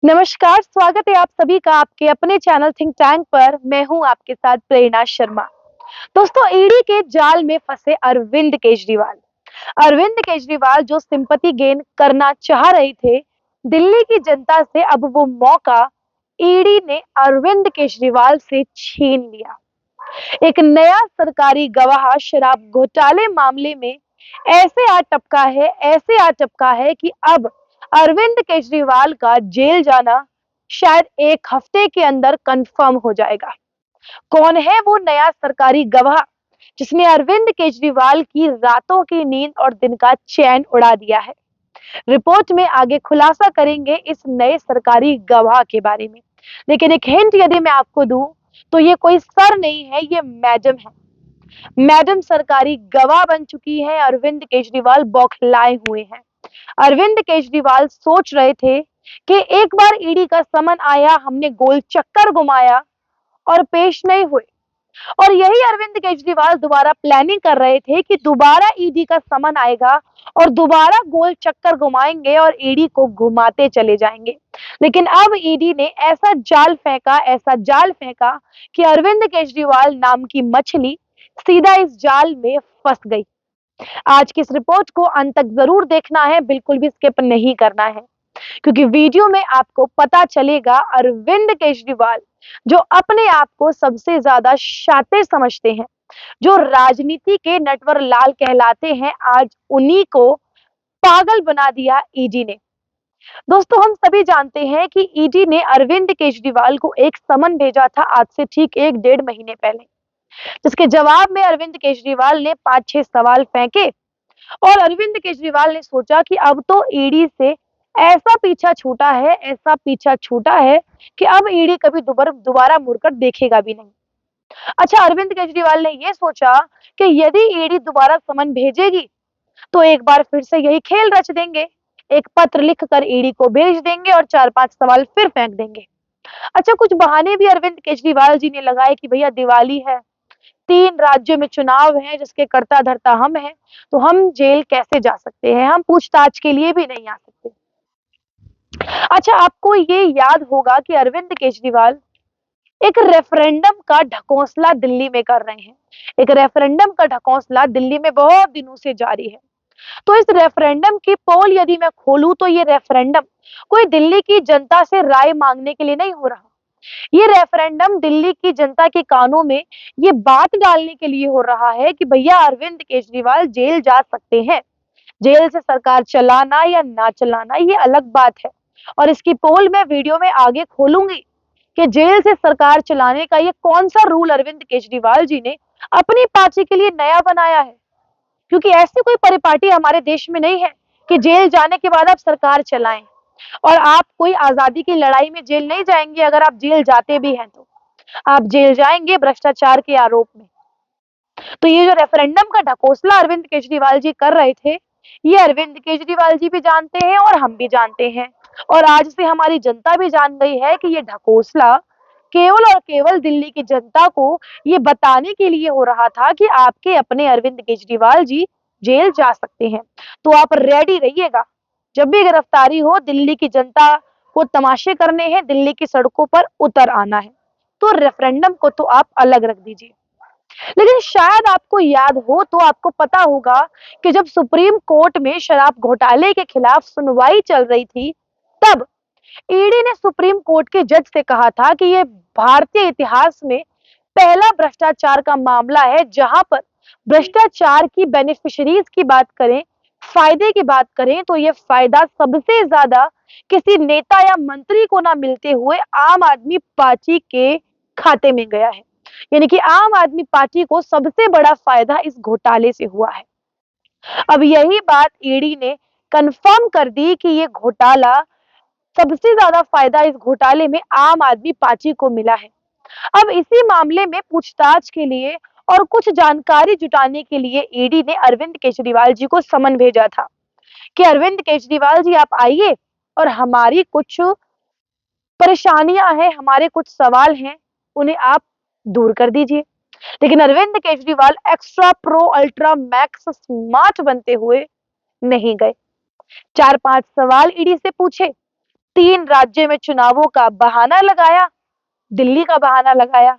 नमस्कार, स्वागत है आप सभी का आपके अपने चैनल थिंक टैंक पर। मैं हूं आपके साथ प्रेरणा शर्मा। दोस्तों, ईडी के जाल में फंसे अरविंद केजरीवाल। अरविंद केजरीवाल जो सिंपैथी गेन करना चाह रहे थे दिल्ली की जनता से, अब वो मौका ईडी ने अरविंद केजरीवाल से छीन लिया। एक नया सरकारी गवाह शराब घोटाले मामले में ऐसे आ टपका है कि अब अरविंद केजरीवाल का जेल जाना शायद एक हफ्ते के अंदर कंफर्म हो जाएगा। कौन है वो नया सरकारी गवाह जिसने अरविंद केजरीवाल की रातों की नींद और दिन का चैन उड़ा दिया है? रिपोर्ट में आगे खुलासा करेंगे इस नए सरकारी गवाह के बारे में। लेकिन एक हिंट यदि मैं आपको दूं तो ये कोई सर नहीं है, ये मैडम है। मैडम सरकारी गवाह बन चुकी है। अरविंद केजरीवाल बौखलाए हुए हैं। अरविंद केजरीवाल सोच रहे थे कि एक बार ईडी का समन आया, हमने गोल चक्कर घुमाया और पेश नहीं हुए। और यही अरविंद केजरीवाल दोबारा प्लानिंग कर रहे थे कि दोबारा ईडी का समन आएगा और दोबारा गोल चक्कर घुमाएंगे और ईडी को घुमाते चले जाएंगे। लेकिन अब ईडी ने ऐसा जाल फेंका कि अरविंद केजरीवाल नाम की मछली सीधा इस जाल में फंस गई। आज की इस रिपोर्ट को अंत तक जरूर देखना है, बिल्कुल भी स्किप नहीं करना है, क्योंकि वीडियो में आपको पता चलेगा अरविंद केजरीवाल जो अपने आप को सबसे ज्यादा शातिर समझते हैं, जो राजनीति के नटवर लाल कहलाते हैं, आज उन्हीं को पागल बना दिया ईडी ने। दोस्तों, हम सभी जानते हैं कि ईडी ने अरविंद केजरीवाल को एक समन भेजा था आज से ठीक 1-1.5 महीने पहले, जिसके जवाब में अरविंद केजरीवाल ने 5-6 सवाल फेंके और अरविंद केजरीवाल ने सोचा कि अब तो ईडी से ऐसा पीछा छूटा है कि अब ईडी कभी दोबारा मुड़कर देखेगा भी नहीं। अच्छा, अरविंद केजरीवाल ने यह सोचा कि यदि ईडी दोबारा समन भेजेगी तो एक बार फिर से यही खेल रच देंगे, एक पत्र लिखकर ईडी को भेज देंगे और 4-5 सवाल फिर फेंक देंगे। अच्छा, कुछ बहाने भी अरविंद केजरीवाल जी ने लगाए कि भैया दिवाली है, 3 राज्यों में चुनाव है, जिसके कर्ता धर्ता हम हैं, तो हम जेल कैसे जा सकते हैं, हम पूछताछ के लिए भी नहीं आ सकते। अच्छा, आपको ये याद होगा कि अरविंद केजरीवाल एक रेफरेंडम का ढकोसला दिल्ली में कर रहे हैं। एक रेफरेंडम का ढकोसला दिल्ली में बहुत दिनों से जारी है। तो इस रेफरेंडम की पोल यदि मैं खोलूं तो ये रेफरेंडम कोई दिल्ली की जनता से राय मांगने के लिए नहीं हो रहा। ये रेफरेंडम दिल्ली की जनता के कानों में ये बात डालने के लिए हो रहा है कि भैया अरविंद केजरीवाल जेल जा सकते हैं। जेल से सरकार चलाना या ना चलाना ये अलग बात है, और इसकी पोल मैं वीडियो में आगे खोलूंगी कि जेल से सरकार चलाने का ये कौन सा रूल अरविंद केजरीवाल जी ने अपनी पार्टी के लिए नया बनाया है, क्योंकि ऐसी कोई परिपाटी हमारे देश में नहीं है कि जेल जाने के बाद आप सरकार चलाएं। और आप कोई आजादी की लड़ाई में जेल नहीं जाएंगे। अगर आप जेल जाते भी हैं तो आप जेल जाएंगे भ्रष्टाचार के आरोप में। तो ये जो रेफरेंडम का ढकोसला अरविंद केजरीवाल जी कर रहे थे, ये अरविंद केजरीवाल जी भी जानते हैं और हम भी जानते हैं, और आज से हमारी जनता भी जान गई है कि ये ढकोसला केवल और केवल दिल्ली की जनता को ये बताने के लिए हो रहा था कि आपके अपने अरविंद केजरीवाल जी जेल जा सकते हैं। तो आप रेडी रहिएगा, जब भी गिरफ्तारी हो दिल्ली की जनता को तमाशे करने हैं, दिल्ली की सड़कों पर उतर आना है। तो रेफरेंडम को तो आप अलग रख दीजिए। लेकिन शायद आपको याद हो तो आपको पता होगा कि जब सुप्रीम कोर्ट में शराब घोटाले के खिलाफ सुनवाई चल रही थी, तब ईडी ने सुप्रीम कोर्ट के जज से कहा था कि ये भारतीय इतिहास में पहला भ्रष्टाचार का मामला है जहां पर भ्रष्टाचार की बेनिफिशरीज की बात करें, फायदे की बात करें, तो ये फायदा सबसे ज्यादा किसी नेता या मंत्री को ना मिलते हुए आम आदमी पार्टी के खाते में गया है। यानी कि आम आदमी पार्टी को सबसे बड़ा फायदा इस घोटाले से हुआ है। अब यही बात ईडी ने कंफर्म कर दी कि ये घोटाला, सबसे ज्यादा फायदा इस घोटाले में आम आदमी पार्टी को मिला है। अब इसी मामले में पूछताछ के लिए और कुछ जानकारी जुटाने के लिए ईडी ने अरविंद केजरीवाल जी को समन भेजा था कि अरविंद केजरीवाल जी आप आइए और हमारी कुछ परेशानियां हैं, हमारे कुछ सवाल हैं, उन्हें आप दूर कर दीजिए। लेकिन Arvind Kejriwal extra pro ultra max smart बनते हुए नहीं गए। 4-5 सवाल ईडी से पूछे, 3 राज्य में चुनावों का बहाना लगाया, दिल्ली का बहाना लगाया।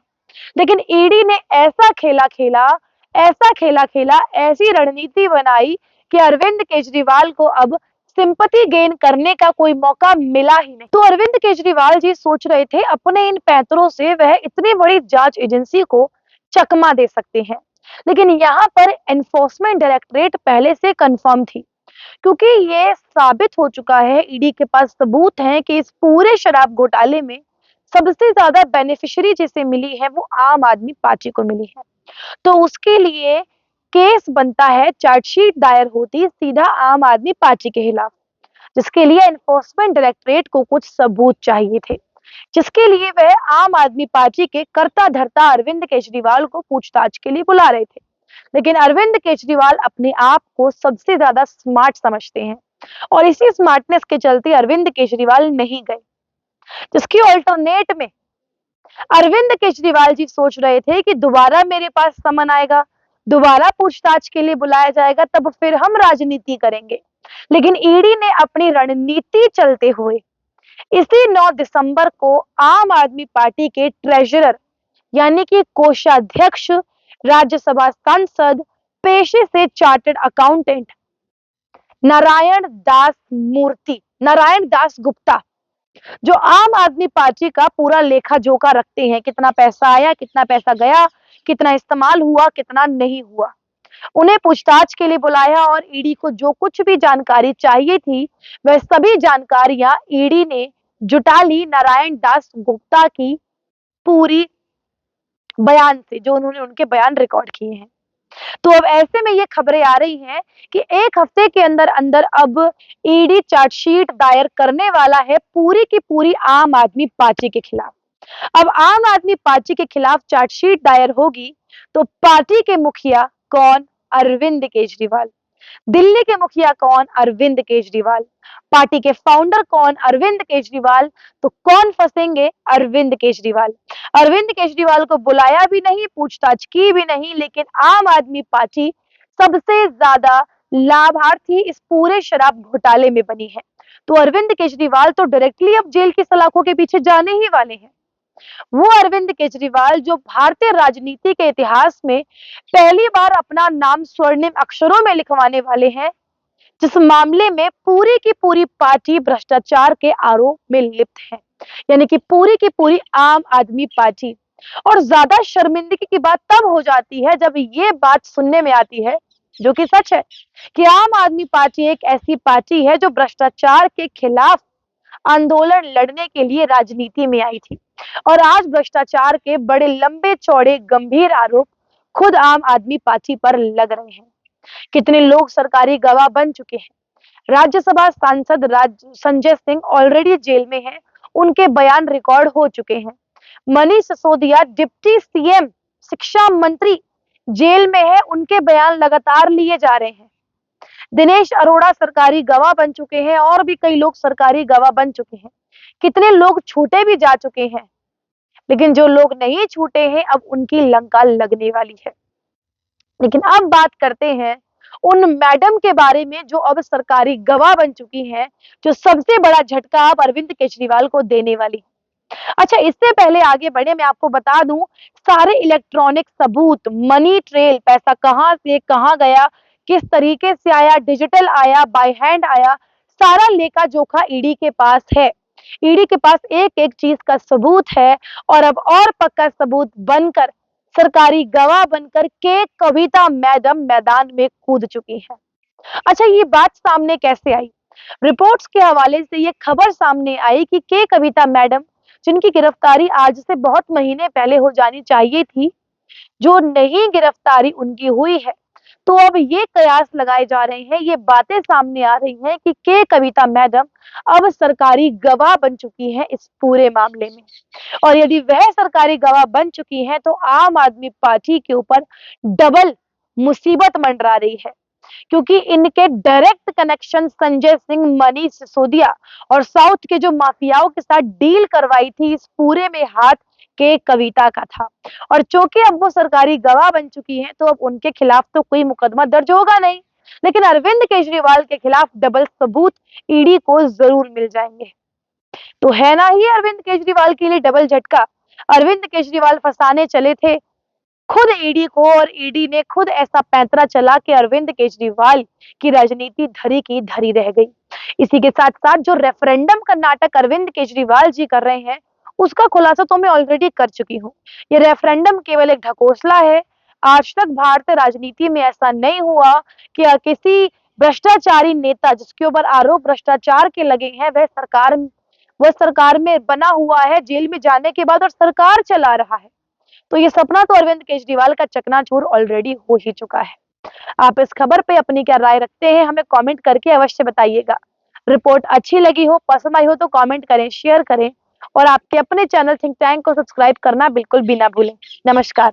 लेकिन ईडी ने ऐसा खेला, ऐसी रणनीति बनाई कि अरविंद केजरीवाल को अब सिंपैथी गेन करने का कोई मौका मिला ही नहीं। तो अरविंद केजरीवाल जी सोच रहे थे अपने इन पैंतरों से वह इतनी बड़ी जांच एजेंसी को चकमा दे सकते हैं। लेकिन यहाँ पर एनफोर्समेंट डायरेक्टरेट पहले से कंफर्म थी, क्योंकि ये साबित हो चुका है, ईडी के पास सबूत हैं कि इस पूरे शराब घोटाले में सबसे ज्यादा बेनिफिशियरी जिसे मिली है वो आम आदमी पार्टी को मिली है। तो उसके लिए केस बनता है, चार्जशीट दायर होती सीधा आम आदमी पार्टी के खिलाफ, जिसके लिए एनफोर्समेंट डायरेक्टरेट को कुछ सबूत चाहिए थे, जिसके लिए वह आम आदमी पार्टी के कर्ता धर्ता अरविंद केजरीवाल को पूछताछ के लिए बुला रहे थे। लेकिन अरविंद केजरीवाल अपने आप को सबसे ज्यादा स्मार्ट समझते हैं और इसी स्मार्टनेस के चलते अरविंद केजरीवाल नहीं गए, जिसकी ऑल्टरनेट में अरविंद केजरीवाल जी सोच रहे थे कि दोबारा मेरे पास समन आएगा, दोबारा पूछताछ के लिए बुलाया जाएगा, तब फिर हम राजनीति करेंगे। लेकिन ईडी ने अपनी रणनीति चलते हुए इसी 9 दिसंबर को आम आदमी पार्टी के ट्रेजरर यानी कि कोषाध्यक्ष, राज्यसभा सांसद, पेशे से चार्टर्ड अकाउंटेंट नारायण दास गुप्ता, जो आम आदमी पार्टी का पूरा लेखा जोखा रखते हैं, कितना पैसा आया, कितना पैसा गया, कितना इस्तेमाल हुआ, कितना नहीं हुआ, उन्हें पूछताछ के लिए बुलाया और ईडी को जो कुछ भी जानकारी चाहिए थी वह सभी जानकारियां ईडी ने जुटा ली नारायण दास गुप्ता की पूरी बयान से, जो उन्होंने उनके बयान रिकॉर्ड किए हैं। तो अब ऐसे में ये खबरें आ रही हैं कि 1 हफ्ते के अंदर अंदर अब ईडी चार्जशीट दायर करने वाला है पूरी की पूरी आम आदमी पार्टी के खिलाफ। अब आम आदमी पार्टी के खिलाफ चार्जशीट दायर होगी तो पार्टी के मुखिया कौन? अरविंद केजरीवाल। दिल्ली के मुखिया कौन? अरविंद केजरीवाल। पार्टी के फाउंडर कौन? अरविंद केजरीवाल। तो कौन फंसेंगे? अरविंद केजरीवाल। अरविंद केजरीवाल को बुलाया भी नहीं, पूछताछ की भी नहीं, लेकिन आम आदमी पार्टी सबसे ज्यादा लाभार्थी इस पूरे शराब घोटाले में बनी है। तो अरविंद केजरीवाल तो डायरेक्टली अब जेल की सलाखों के पीछे जाने ही वाले हैं। वो अरविंद केजरीवाल जो भारतीय राजनीति के इतिहास में पहली बार अपना नाम स्वर्णिम अक्षरों में लिखवाने वाले हैं, जिस मामले में पूरी की पूरी पार्टी भ्रष्टाचार के आरोप में लिप्त है, यानी कि पूरी की पूरी आम आदमी पार्टी। और ज्यादा शर्मिंदगी की बात तब हो जाती है जब ये बात सुनने में आती है, जो कि सच है, कि आम आदमी पार्टी एक ऐसी पार्टी है जो भ्रष्टाचार के खिलाफ आंदोलन लड़ने के लिए राजनीति में आई थी और आज भ्रष्टाचार के बड़े लंबे चौड़े गंभीर आरोप खुद आम आदमी पार्टी पर लग रहे हैं। कितने लोग सरकारी गवाह बन चुके हैं। राज्यसभा सांसद संजय सिंह ऑलरेडी जेल में हैं, उनके बयान रिकॉर्ड हो चुके हैं। मनीष सिसोदिया डिप्टी सीएम, शिक्षा मंत्री जेल में है, उनके बयान लगातार लिए जा रहे हैं। दिनेश अरोड़ा सरकारी गवाह बन चुके हैं और भी कई लोग सरकारी गवाह बन चुके हैं। कितने लोग छूटे भी जा चुके हैं, लेकिन जो लोग नहीं छूटे हैं अब उनकी लंका लगने वाली है। लेकिन अब बात करते हैं उन मैडम के बारे में जो अब सरकारी गवाह बन चुकी हैं, जो सबसे बड़ा झटका अब अरविंद केजरीवाल को देने वाली है। अच्छा, इससे पहले आगे बढ़े मैं आपको बता दूं, सारे इलेक्ट्रॉनिक सबूत, मनी ट्रेल, पैसा कहां से कहां गया, किस तरीके से आया, डिजिटल आया, बाय हैंड आया, सारा लेखा जोखा ईडी के पास है। ईडी के पास एक एक चीज का सबूत है और अब और पक्का सबूत बनकर, सरकारी गवाह बनकर के कविता मैडम मैदान में कूद चुकी है। अच्छा, ये बात सामने कैसे आई? रिपोर्ट्स के हवाले से ये खबर सामने आई कि के कविता मैडम, जिनकी गिरफ्तारी आज से बहुत महीने पहले हो जानी चाहिए थी, जो नहीं गिरफ्तारी उनकी हुई है, तो अब ये कयास लगाए जा रहे हैं, ये बातें सामने आ रही हैं कि के कविता मैडम अब सरकारी गवाह बन चुकी हैं इस पूरे मामले में। और यदि वह सरकारी गवाह बन चुकी हैं तो आम आदमी पार्टी के ऊपर डबल मुसीबत मंडरा रही है, क्योंकि इनके डायरेक्ट कनेक्शन संजय सिंह, मनीष सिसोदिया और साउथ के जो माफियाओं के साथ डील करवाई थी, इस पूरे में हाथ के कविता का था। और चूंकि अब वो सरकारी गवाह बन चुकी हैं तो अब उनके खिलाफ तो कोई मुकदमा दर्ज होगा नहीं, लेकिन अरविंद केजरीवाल के खिलाफ डबल सबूत ईडी को जरूर मिल जाएंगे। तो है ना ही अरविंद केजरीवाल के लिए डबल झटका। अरविंद केजरीवाल फंसाने चले थे खुद ईडी को, और ईडी ने खुद ऐसा पैंतरा चला कि अरविंद केजरीवाल की राजनीति धरी की धरी रह गई। इसी के साथ साथ जो रेफरेंडम का नाटक अरविंद केजरीवाल जी कर रहे हैं, उसका खुलासा तो मैं ऑलरेडी कर चुकी हूँ। ये रेफरेंडम केवल एक ढकोसला है। आज तक भारतीय राजनीति में ऐसा नहीं हुआ कि किसी भ्रष्टाचारी नेता जिसके ऊपर आरोप भ्रष्टाचार के लगे हैं, वह सरकार में बना हुआ है जेल में जाने के बाद और सरकार चला रहा है। तो ये सपना तो अरविंद केजरीवाल का चकनाचूर ऑलरेडी हो ही चुका है। आप इस खबर पे अपनी क्या राय रखते हैं, हमें कमेंट करके अवश्य बताइएगा। रिपोर्ट अच्छी लगी हो, पसंद आई हो तो कमेंट करें, शेयर करें और आपके अपने चैनल थिंक टैंक को सब्सक्राइब करना बिल्कुल भी ना भूलें। नमस्कार।